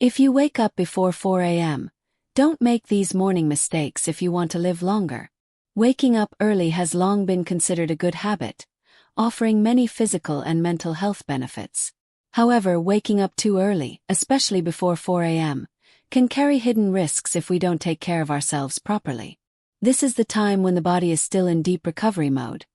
If you wake up before 4 a.m., don't make these morning mistakes if you want to live longer. Waking up early has long been considered a good habit, offering many physical and mental health benefits. However, waking up too early, especially before 4 a.m., can carry hidden risks if we don't take care of ourselves properly. This is the time when the body is still in deep recovery mode,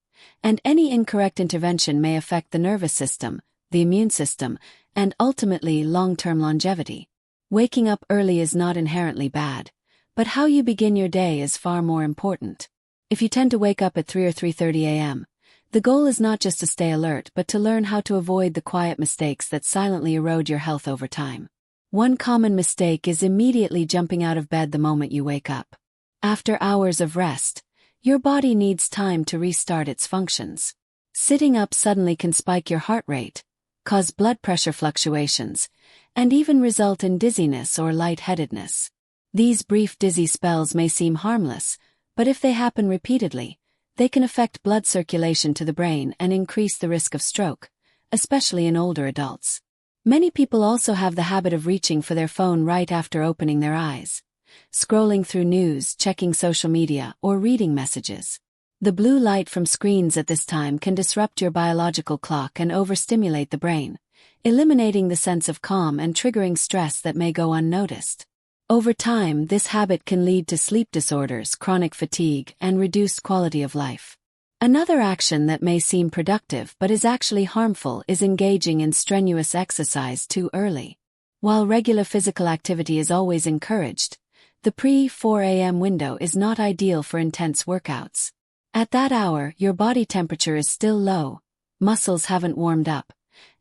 and any incorrect intervention may affect the nervous system, the immune system, and ultimately long-term longevity. Waking up early is not inherently bad, but how you begin your day is far more important. If you tend to wake up at 3 or 3:30 a.m., the goal is not just to stay alert but to learn how to avoid the quiet mistakes that silently erode your health over time. One common mistake is immediately jumping out of bed the moment you wake up. After hours of rest, your body needs time to restart its functions. Sitting up suddenly can spike your heart rate, cause blood pressure fluctuations, and even result in dizziness or lightheadedness. These brief dizzy spells may seem harmless, but if they happen repeatedly, they can affect blood circulation to the brain and increase the risk of stroke, especially in older adults. Many people also have the habit of reaching for their phone right after opening their eyes, scrolling through news, checking social media, or reading messages. The blue light from screens at this time can disrupt your biological clock and overstimulate the brain, eliminating the sense of calm and triggering stress that may go unnoticed. Over time, this habit can lead to sleep disorders, chronic fatigue, and reduced quality of life. Another action that may seem productive but is actually harmful is engaging in strenuous exercise too early. While regular physical activity is always encouraged, the pre-4 a.m. window is not ideal for intense workouts. At that hour, your body temperature is still low, muscles haven't warmed up,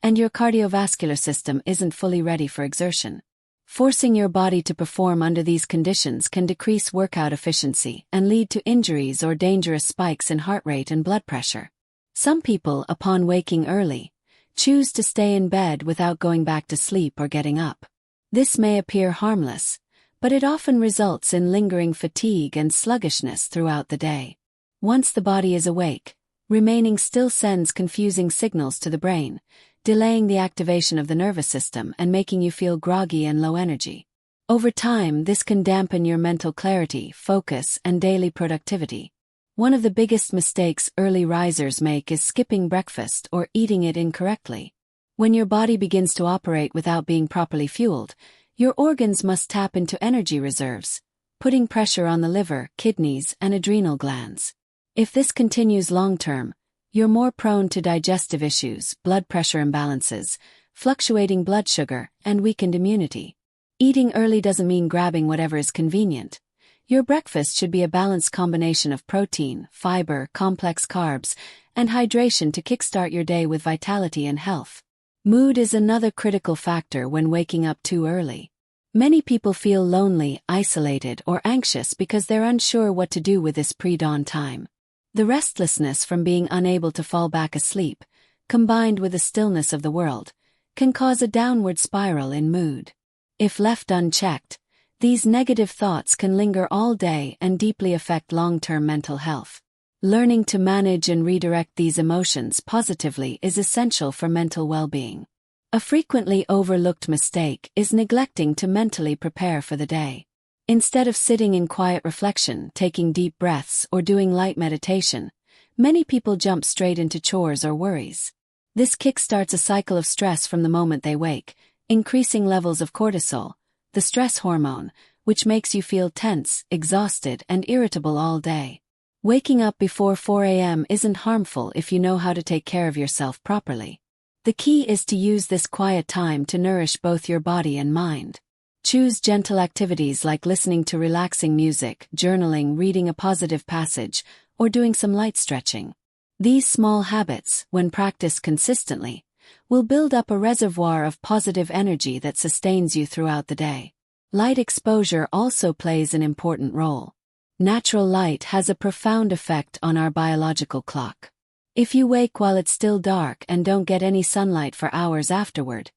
and your cardiovascular system isn't fully ready for exertion. Forcing your body to perform under these conditions can decrease workout efficiency and lead to injuries or dangerous spikes in heart rate and blood pressure. Some people, upon waking early, choose to stay in bed without going back to sleep or getting up. This may appear harmless, but it often results in lingering fatigue and sluggishness throughout the day. Once the body is awake, remaining still sends confusing signals to the brain, delaying the activation of the nervous system and making you feel groggy and low energy. Over time, this can dampen your mental clarity, focus, and daily productivity. One of the biggest mistakes early risers make is skipping breakfast or eating it incorrectly. When your body begins to operate without being properly fueled, your organs must tap into energy reserves, putting pressure on the liver, kidneys, and adrenal glands. If this continues long-term, you're more prone to digestive issues, blood pressure imbalances, fluctuating blood sugar, and weakened immunity. Eating early doesn't mean grabbing whatever is convenient. Your breakfast should be a balanced combination of protein, fiber, complex carbs, and hydration to kickstart your day with vitality and health. Mood is another critical factor when waking up too early. Many people feel lonely, isolated, or anxious because they're unsure what to do with this pre-dawn time. The restlessness from being unable to fall back asleep, combined with the stillness of the world, can cause a downward spiral in mood. If left unchecked, these negative thoughts can linger all day and deeply affect long-term mental health. Learning to manage and redirect these emotions positively is essential for mental well-being. A frequently overlooked mistake is neglecting to mentally prepare for the day. Instead of sitting in quiet reflection, taking deep breaths, or doing light meditation, many people jump straight into chores or worries. This kickstarts a cycle of stress from the moment they wake, increasing levels of cortisol, the stress hormone, which makes you feel tense, exhausted, and irritable all day. Waking up before 4 a.m. isn't harmful if you know how to take care of yourself properly. The key is to use this quiet time to nourish both your body and mind. Choose gentle activities like listening to relaxing music, journaling, reading a positive passage, or doing some light stretching. These small habits, when practiced consistently, will build up a reservoir of positive energy that sustains you throughout the day. Light exposure also plays an important role. Natural light has a profound effect on our biological clock. If you wake while it's still dark and don't get any sunlight for hours afterward,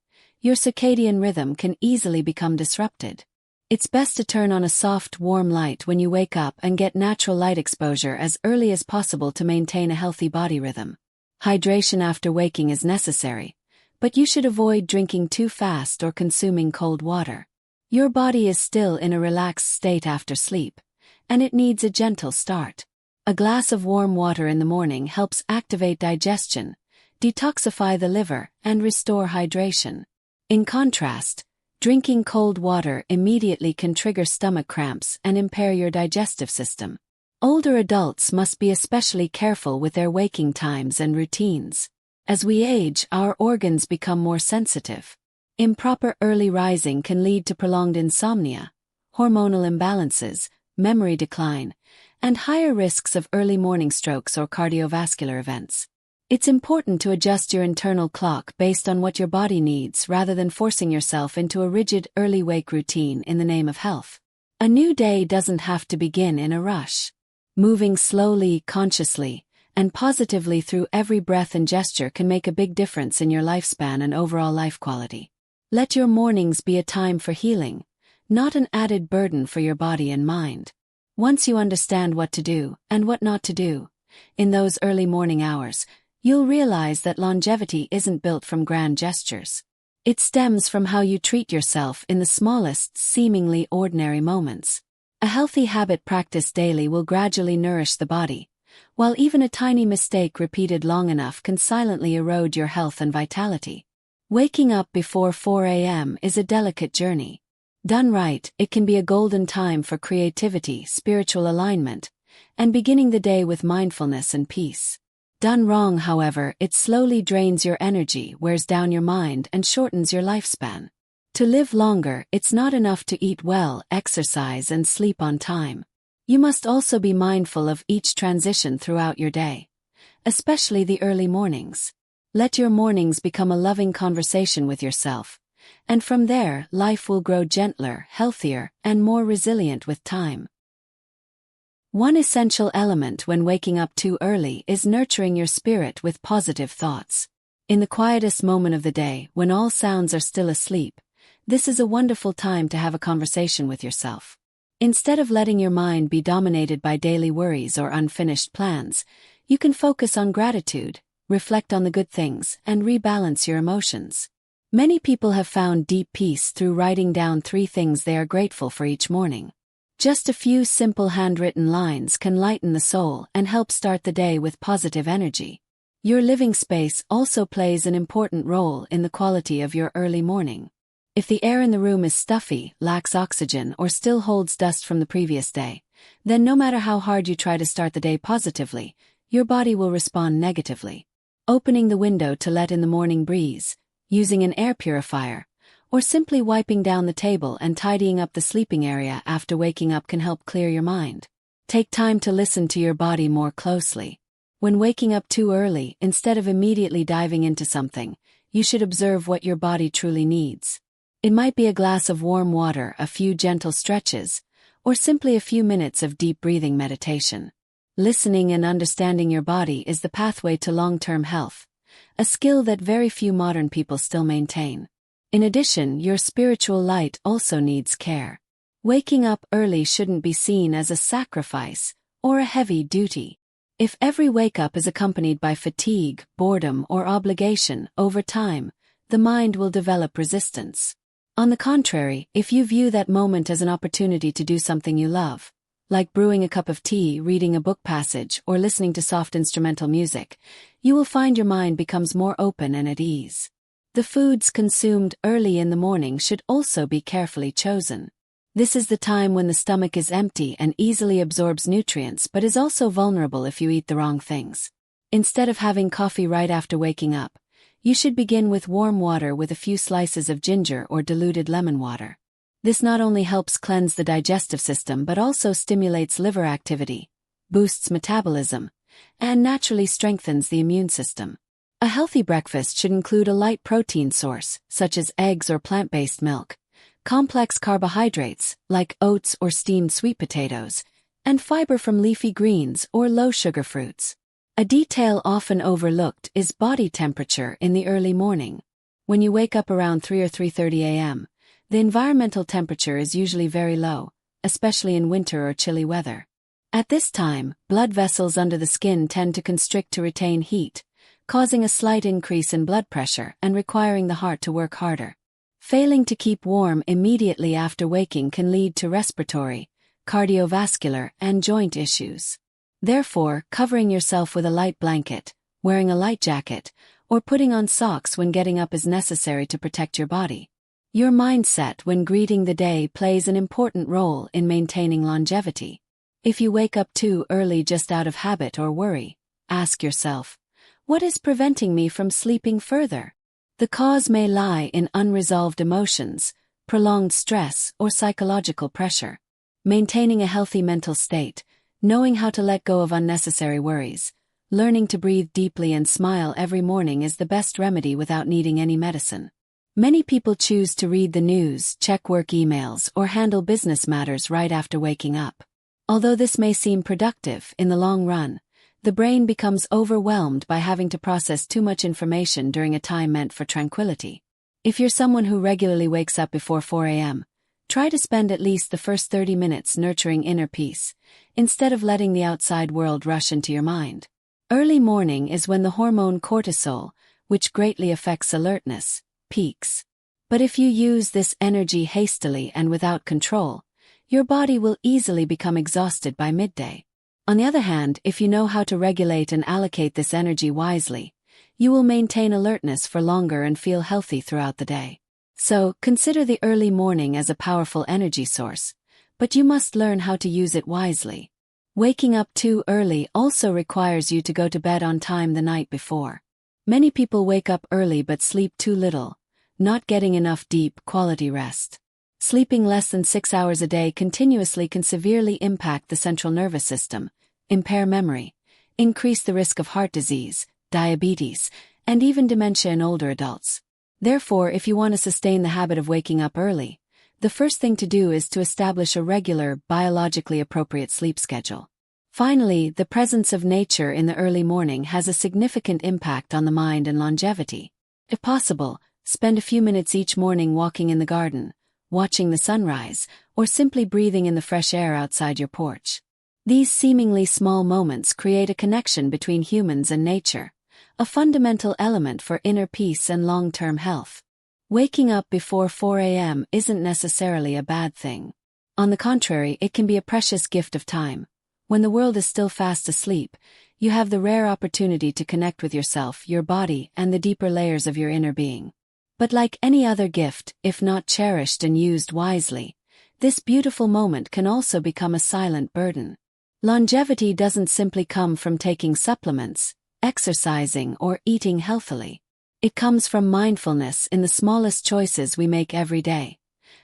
your circadian rhythm can easily become disrupted. It's best to turn on a soft, warm light when you wake up and get natural light exposure as early as possible to maintain a healthy body rhythm. Hydration after waking is necessary, but you should avoid drinking too fast or consuming cold water. Your body is still in a relaxed state after sleep, and it needs a gentle start. A glass of warm water in the morning helps activate digestion, detoxify the liver, and restore hydration. In contrast, drinking cold water immediately can trigger stomach cramps and impair your digestive system. Older adults must be especially careful with their waking times and routines. As we age, our organs become more sensitive. Improper early rising can lead to prolonged insomnia, hormonal imbalances, memory decline, and higher risks of early morning strokes or cardiovascular events. It's important to adjust your internal clock based on what your body needs rather than forcing yourself into a rigid early wake routine in the name of health. A new day doesn't have to begin in a rush. Moving slowly, consciously, and positively through every breath and gesture can make a big difference in your lifespan and overall life quality. Let your mornings be a time for healing, not an added burden for your body and mind. Once you understand what to do and what not to do in those early morning hours, you'll realize that longevity isn't built from grand gestures. It stems from how you treat yourself in the smallest, seemingly ordinary moments. A healthy habit practiced daily will gradually nourish the body, while even a tiny mistake repeated long enough can silently erode your health and vitality. Waking up before 4 a.m. is a delicate journey. Done right, it can be a golden time for creativity, spiritual alignment, and beginning the day with mindfulness and peace. Done wrong, however, it slowly drains your energy, wears down your mind, and shortens your lifespan. To live longer, it's not enough to eat well, exercise, and sleep on time. You must also be mindful of each transition throughout your day, especially the early mornings. Let your mornings become a loving conversation with yourself, and from there, life will grow gentler, healthier, and more resilient with time. One essential element when waking up too early is nurturing your spirit with positive thoughts. In the quietest moment of the day, when all sounds are still asleep, this is a wonderful time to have a conversation with yourself. Instead of letting your mind be dominated by daily worries or unfinished plans, you can focus on gratitude, reflect on the good things, and rebalance your emotions. Many people have found deep peace through writing down 3 things they are grateful for each morning. Just a few simple handwritten lines can lighten the soul and help start the day with positive energy. Your living space also plays an important role in the quality of your early morning. If the air in the room is stuffy, lacks oxygen, or still holds dust from the previous day, then no matter how hard you try to start the day positively, your body will respond negatively. Opening the window to let in the morning breeze, using an air purifier, or simply wiping down the table and tidying up the sleeping area after waking up can help clear your mind. Take time to listen to your body more closely. When waking up too early, instead of immediately diving into something, you should observe what your body truly needs. It might be a glass of warm water, a few gentle stretches, or simply a few minutes of deep breathing meditation. Listening and understanding your body is the pathway to long-term health, a skill that very few modern people still maintain. In addition, your spiritual light also needs care. Waking up early shouldn't be seen as a sacrifice or a heavy duty. If every wake-up is accompanied by fatigue, boredom, or obligation, over time, the mind will develop resistance. On the contrary, if you view that moment as an opportunity to do something you love, like brewing a cup of tea, reading a book passage, or listening to soft instrumental music, you will find your mind becomes more open and at ease. The foods consumed early in the morning should also be carefully chosen. This is the time when the stomach is empty and easily absorbs nutrients but is also vulnerable if you eat the wrong things. Instead of having coffee right after waking up, you should begin with warm water with a few slices of ginger or diluted lemon water. This not only helps cleanse the digestive system but also stimulates liver activity, boosts metabolism, and naturally strengthens the immune system. A healthy breakfast should include a light protein source, such as eggs or plant-based milk, complex carbohydrates, like oats or steamed sweet potatoes, and fiber from leafy greens or low-sugar fruits. A detail often overlooked is body temperature in the early morning. When you wake up around 3 or 3:30 a.m., the environmental temperature is usually very low, especially in winter or chilly weather. At this time, blood vessels under the skin tend to constrict to retain heat, causing a slight increase in blood pressure and requiring the heart to work harder. Failing to keep warm immediately after waking can lead to respiratory, cardiovascular, and joint issues. Therefore, covering yourself with a light blanket, wearing a light jacket, or putting on socks when getting up is necessary to protect your body. Your mindset when greeting the day plays an important role in maintaining longevity. If you wake up too early just out of habit or worry, ask yourself, what is preventing me from sleeping further? The cause may lie in unresolved emotions, prolonged stress, or psychological pressure. Maintaining a healthy mental state, knowing how to let go of unnecessary worries, learning to breathe deeply and smile every morning is the best remedy without needing any medicine. Many people choose to read the news, check work emails, or handle business matters right after waking up. Although this may seem productive in the long run, the brain becomes overwhelmed by having to process too much information during a time meant for tranquility. If you're someone who regularly wakes up before 4 a.m., try to spend at least the first 30 minutes nurturing inner peace, instead of letting the outside world rush into your mind. Early morning is when the hormone cortisol, which greatly affects alertness, peaks. But if you use this energy hastily and without control, your body will easily become exhausted by midday. On the other hand, if you know how to regulate and allocate this energy wisely, you will maintain alertness for longer and feel healthy throughout the day. So, consider the early morning as a powerful energy source, but you must learn how to use it wisely. Waking up too early also requires you to go to bed on time the night before. Many people wake up early but sleep too little, not getting enough deep, quality rest. Sleeping less than 6 hours a day continuously can severely impact the central nervous system, impair memory, increase the risk of heart disease, diabetes, and even dementia in older adults. Therefore, if you want to sustain the habit of waking up early, the first thing to do is to establish a regular, biologically appropriate sleep schedule. Finally, the presence of nature in the early morning has a significant impact on the mind and longevity. If possible, spend a few minutes each morning walking in the garden, watching the sunrise, or simply breathing in the fresh air outside your porch. These seemingly small moments create a connection between humans and nature, a fundamental element for inner peace and long-term health. Waking up before 4 a.m. isn't necessarily a bad thing. On the contrary, it can be a precious gift of time. When the world is still fast asleep, you have the rare opportunity to connect with yourself, your body, and the deeper layers of your inner being. But like any other gift, if not cherished and used wisely, this beautiful moment can also become a silent burden. Longevity doesn't simply come from taking supplements, exercising, or eating healthily. It comes from mindfulness in the smallest choices we make every day,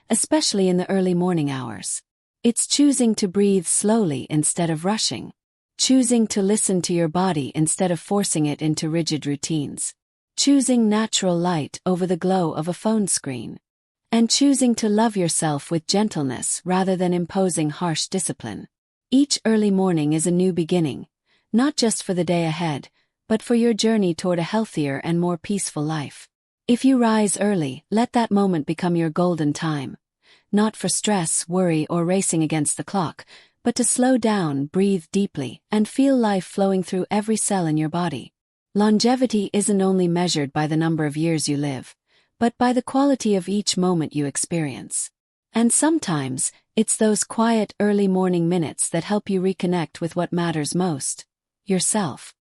especially in the early morning hours. It's choosing to breathe slowly instead of rushing, choosing to listen to your body instead of forcing it into rigid routines, choosing natural light over the glow of a phone screen, and choosing to love yourself with gentleness rather than imposing harsh discipline. Each early morning is a new beginning, not just for the day ahead, but for your journey toward a healthier and more peaceful life. If you rise early, let that moment become your golden time, not for stress, worry, or racing against the clock, but to slow down, breathe deeply, and feel life flowing through every cell in your body. Longevity isn't only measured by the number of years you live, but by the quality of each moment you experience. And sometimes, it's those quiet early morning minutes that help you reconnect with what matters most: yourself.